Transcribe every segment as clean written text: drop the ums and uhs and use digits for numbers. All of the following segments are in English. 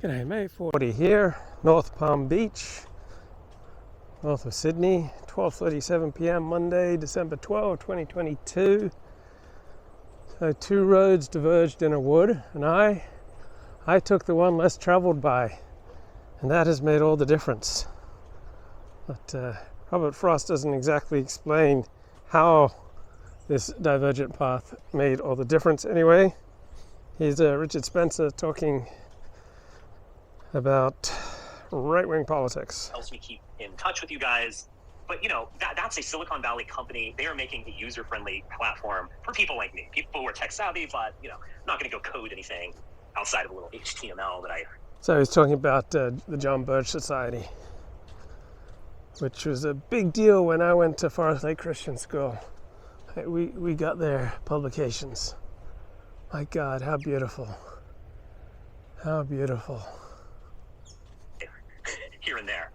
G'day mate, 40 here, North Palm Beach, north of Sydney, 12:37 p.m. Monday, December 12, 2022. So two roads diverged in a wood, and I took the one less traveled by, and that has made all the difference. But Robert Frost doesn't exactly explain how this divergent path made all the difference anyway. Here's Richard Spencer talking about right-wing politics. Helps me keep in touch with you guys. But you know, that's a Silicon Valley company. They are making a user-friendly platform for people like me, people who are tech savvy, but you know, I'm not going to go code anything outside of a little HTML that I... So he's talking about the John Birch Society, which was a big deal when I went to Forest Lake Christian School. We got their publications. My God, how beautiful. How beautiful. Here and there.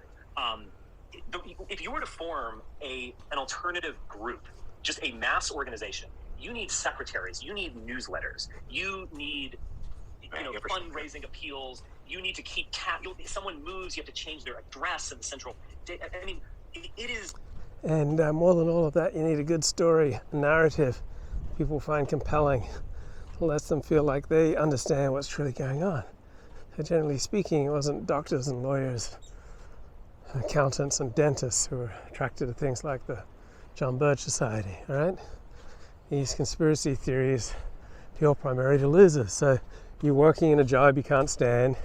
If you were to form an alternative group, just a mass organization, you need secretaries, you need newsletters, you need fundraising appeals, you need to keep if someone moves, you have to change their address in the central. I mean, it is. And more than all of that, you need a good story, a narrative people find compelling, to let them feel like they understand what's truly going on. So generally speaking, it wasn't doctors and lawyers, accountants and dentists who were attracted to things like the John Birch Society, all right? These conspiracy theories appeal primarily to losers. So you're working in a job you can't stand,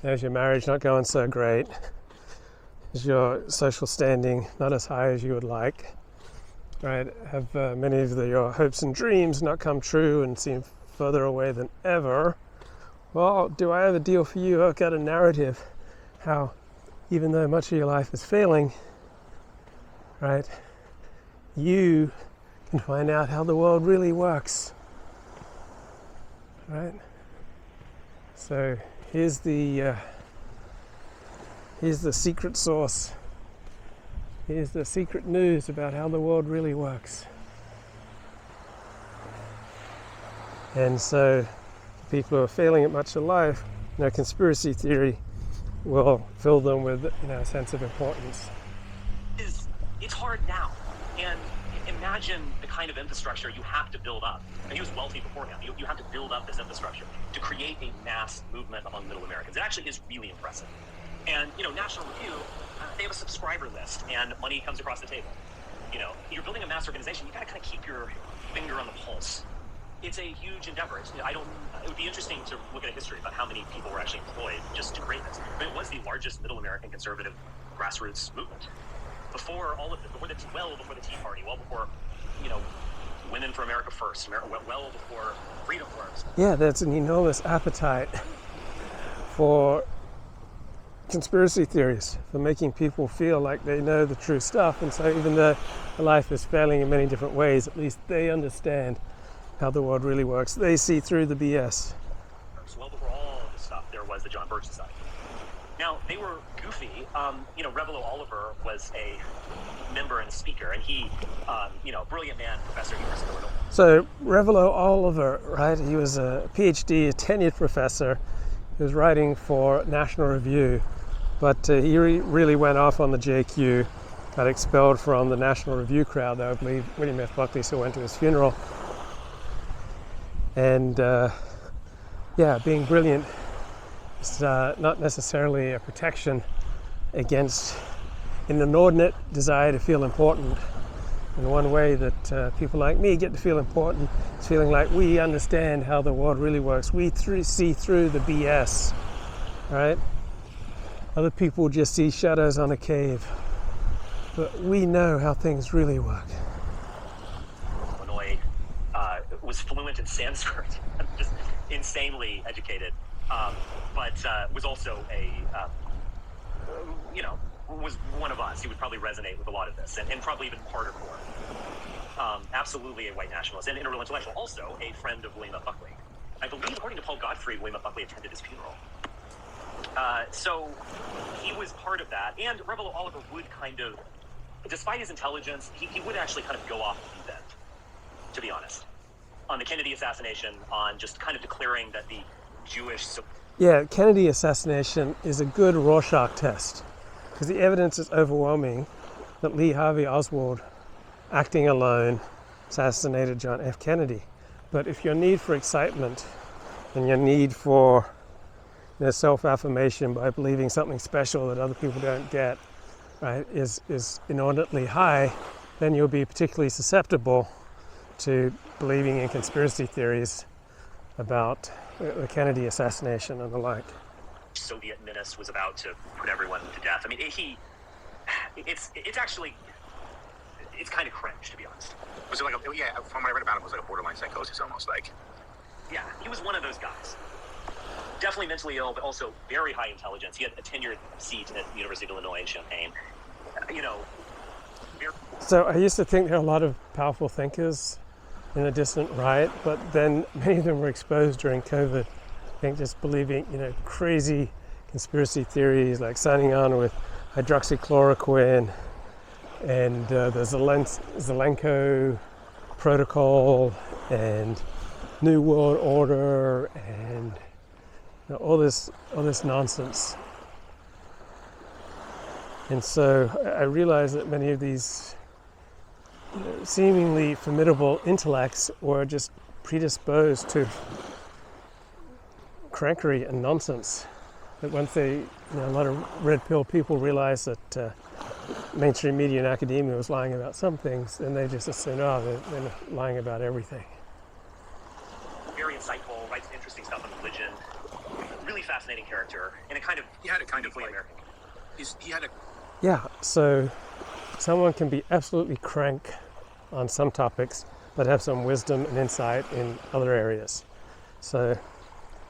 there's your marriage not going so great, is your social standing not as high as you would like, right? Have many of your hopes and dreams not come true and seem further away than ever? Well, do I have a deal for you? I've got a narrative how even though much of your life is failing, right, you can find out how the world really works, right? So here's the secret sauce. Here's the secret news about how the world really works. And so people who are failing at much of life, conspiracy theory will fill them with a sense of importance. It's hard now, and imagine the kind of infrastructure you have to build up. And he was wealthy beforehand. You have to build up this infrastructure to create a mass movement among middle Americans. It actually is really impressive. And National Review, they have a subscriber list, and money comes across the table. You're building a mass organization. You got to kind of keep your finger on the pulse. It's a huge endeavor. It would be interesting to look at a history about how many people were actually employed just to create this. I mean, it was the largest middle American conservative grassroots movement. Before all of it, before the Tea Party, well before, Women for America First, well before Freedom Forums. Yeah, there's an enormous appetite for conspiracy theories, for making people feel like they know the true stuff. And so even though life is failing in many different ways, at least they understand how the world really works. They see through the BS. Well before all of this stuff, there was the John Birch Society. Now, they were goofy. Revelo Oliver was a member and a speaker, and he, brilliant man, professor at University of Illinois. So, Revelo Oliver, right, he was a PhD, a tenured professor. He was writing for National Review, but he really went off on the JQ, got expelled from the National Review crowd, though I believe William F. Buckley still went to his funeral. And being brilliant is not necessarily a protection against an inordinate desire to feel important. And one way that people like me get to feel important is feeling like we understand how the world really works. We see through the BS, right? Other people just see shadows on a cave, but we know how things really work. Illinois was fluent in Sanskrit, just insanely educated, but was also was one of us. He would probably resonate with a lot of this, and probably even hardcore. Absolutely a white nationalist and interreal intellectual. Also a friend of William F. Buckley. I believe, according to Paul Gottfried, William F. Buckley attended his funeral. So he was part of that. And Revelo Oliver would kind of, despite his intelligence, he would actually kind of go off the deep end, to be honest. On the Kennedy assassination, on just kind of declaring that the Jewish Yeah, Kennedy assassination is a good Rorschach test because the evidence is overwhelming that Lee Harvey Oswald, acting alone, assassinated John F. Kennedy. But if your need for excitement and your need for self-affirmation by believing something special that other people don't get, right, is inordinately high, then you'll be particularly susceptible to believing in conspiracy theories about the Kennedy assassination and the like. Soviet menace was about to put everyone to death. I mean, it's actually, it's kind of cringe, to be honest. Was it like from what I read about him, it was like a borderline psychosis almost like. Yeah, he was one of those guys. Definitely mentally ill, but also very high intelligence. He had a tenured seat at the University of Illinois in Champaign. So I used to think there are a lot of powerful thinkers in the distant right, but then many of them were exposed during COVID. I think just believing, crazy conspiracy theories like signing on with hydroxychloroquine and the Zelenko protocol and New World Order and all this nonsense. And so I realized that many of these seemingly formidable intellects were just predisposed to crankery and nonsense. That once a lot of red pill people realized that mainstream media and academia was lying about some things, then they just assumed, they're lying about everything. Very insightful, writes interesting stuff on religion. Really fascinating character, and He had a kind of like American. Yeah, so someone can be absolutely crank on some topics, but have some wisdom and insight in other areas. So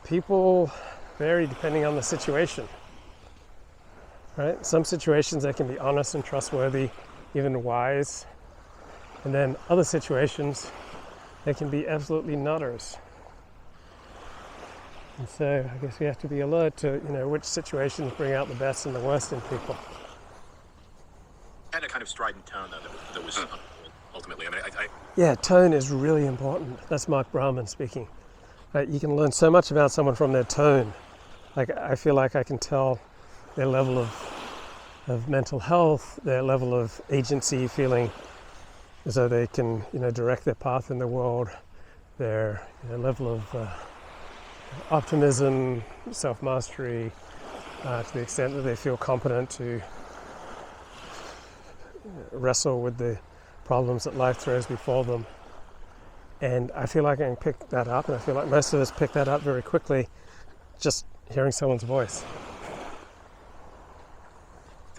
people vary depending on the situation, right? Some situations they can be honest and trustworthy, even wise. And then other situations, they can be absolutely nutters. And so I guess we have to be alert to, which situations bring out the best and the worst in people. Had a kind of strident tone though that was ultimately. I mean, Yeah, tone is really important. That's Mark Brahman speaking. Right, you can learn so much about someone from their tone. Like I feel like I can tell their level of mental health, their level of agency, feeling as though they can, direct their path in the world, their level of optimism, self-mastery, to the extent that they feel competent to wrestle with the problems that life throws before them. And I feel like I can pick that up, and I feel like most of us pick that up very quickly just hearing someone's voice.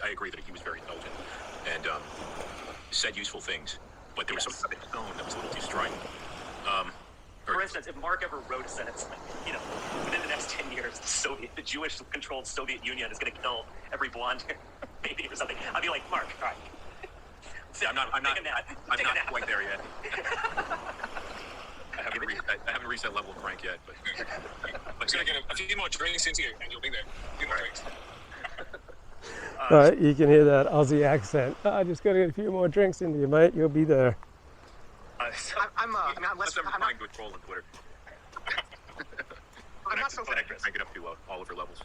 I agree that he was very intelligent and said useful things, but there was some kind of tone that was a little too strident. For instance, if Mark ever wrote a sentence like, within the next 10 years, the Jewish-controlled Soviet Union is going to kill every blonde baby or something, I'd be like, Mark, all right. I'm not quite there yet. I haven't reached that level of crank yet, but Just gonna get a few more drinks into you, and you'll be there. A few more drinks. Right, you can hear that Aussie accent. I just got to get a few more drinks into you, mate. You'll be there. I'm less trying to troll on Twitter. I'm not so crank it up to Oliver levels.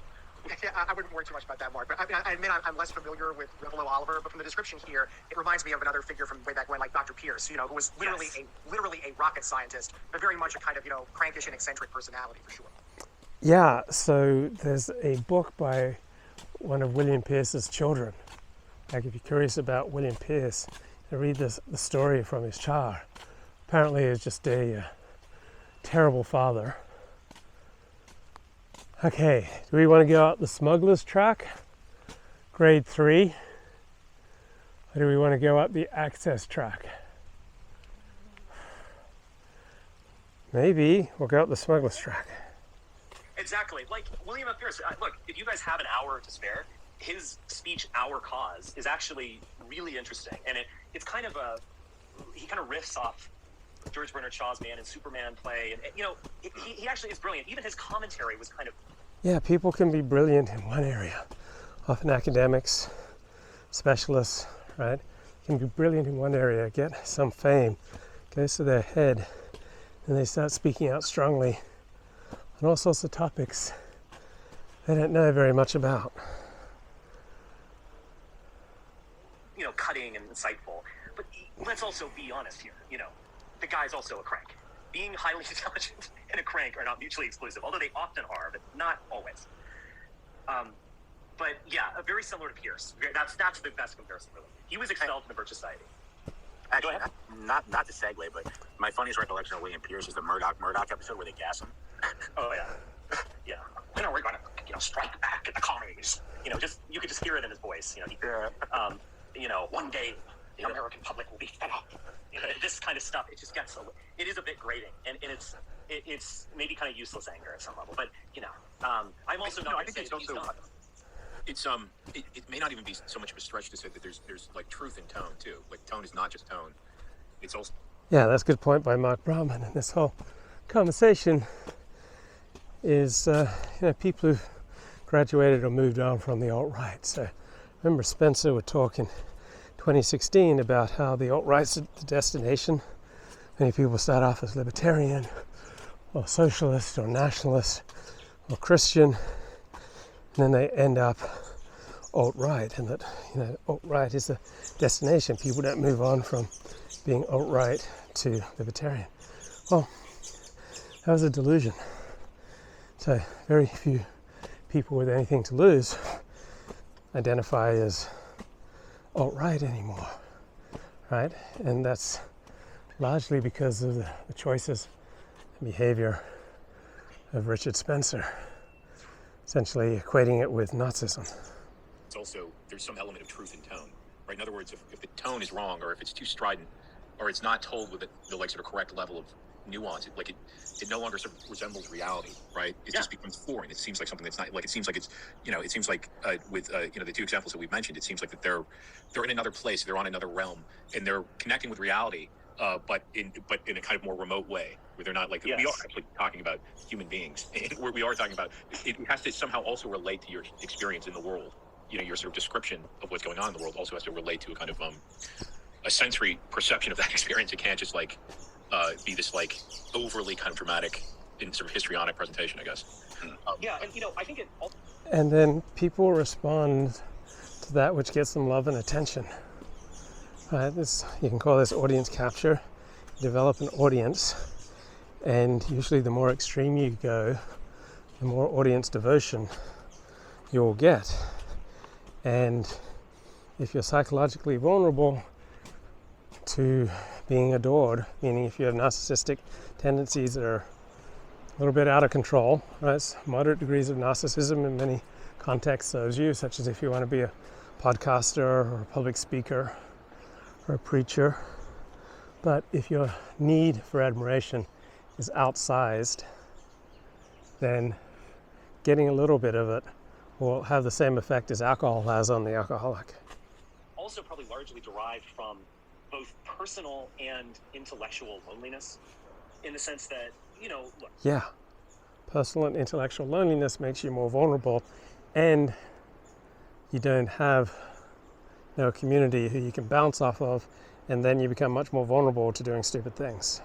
Yeah, I wouldn't worry too much about that, Mark. But I admit I'm less familiar with Revelo Oliver, but from the description here, it reminds me of another figure from way back when, like Dr. Pierce, who was literally a rocket scientist, but very much a kind of crankish and eccentric personality for sure. Yeah, so there's a book by one of William Pierce's children. Like if you're curious about William Pierce, you read the story from his child. Apparently he's just a terrible father. Okay, do we want to go out the smuggler's track, grade 3, or do we want to go up the access track? Maybe we'll go up the smuggler's track. Exactly. Like William F. Pierce, look, if you guys have an hour to spare, his speech, Our Cause, is actually really interesting. And it's kind of he kind of riffs off George Bernard Shaw's Man and Superman play. And he actually is brilliant. Even his commentary was kind of... Yeah, people can be brilliant in one area. Often academics, specialists, right, can be brilliant in one area, get some fame, goes to their head, and they start speaking out strongly on all sorts of topics they don't know very much about. Cutting and insightful. But let's also be honest here. The guy's also a crank. Being highly intelligent and a crank are not mutually exclusive, although they often are, but not always. But yeah, very similar to Pierce. That's the best comparison, really. He was expelled from the Birch Society. Actually, not to segue, but my funniest recollection of William Pierce is the Murdoch episode where they gas him. Oh yeah, yeah. We're going to strike back at the commies. You could just hear it in his voice. One day the American public will be fed up. This kind of stuff. It just gets. It is a bit grating, and it's maybe kind of useless anger at some level. But I'm also not. I think it's also. It may not even be so much of a stretch to say that there's like truth in tone too. Like tone is not just tone. It's also. Yeah, that's a good point by Mark Brahman. And this whole conversation is people who've graduated or moved on from the alt-right. So remember Spencer would talk in 2016 about how the alt-right's the destination. Many people start off as libertarian or socialist or nationalist or Christian, and then they end up alt-right, and that alt-right is the destination. People don't move on from being alt-right to libertarian. Well, that was a delusion. So very few people with anything to lose identify as alt-right anymore, right? And that's largely because of the choices and behavior of Richard Spencer, essentially equating it with Nazism. It's also, there's some element of truth in tone, right? In other words, if the tone is wrong, or if it's too strident, or it's not told with the sort of correct level of nuance, it no longer sort of resembles reality, right? It just becomes foreign. It seems like something that's not, it seems like it's, it seems like with the two examples that we've mentioned, it seems like that they're in another place, they're on another realm, and they're connecting with reality, but in a kind of more remote way, where they're not we are actually talking about human beings, and where we are talking about, it has to somehow also relate to your experience in the world. Your sort of description of what's going on in the world also has to relate to a kind of a sensory perception of that experience. It can't just be this overly kind of dramatic in sort of histrionic presentation, I guess. And I think it. And then people respond to that which gets them love and attention. Right? You can call this audience capture. You develop an audience, and usually the more extreme you go, the more audience devotion you'll get. And if you're psychologically vulnerable to being adored, meaning if you have narcissistic tendencies that are a little bit out of control, right? Moderate degrees of narcissism in many contexts serves you, such as if you want to be a podcaster or a public speaker or a preacher. But if your need for admiration is outsized, then getting a little bit of it will have the same effect as alcohol has on the alcoholic. Also probably largely derived from both personal and intellectual loneliness, in the sense that, look. Yeah, personal and intellectual loneliness makes you more vulnerable, and you don't have a community who you can bounce off of, and then you become much more vulnerable to doing stupid things.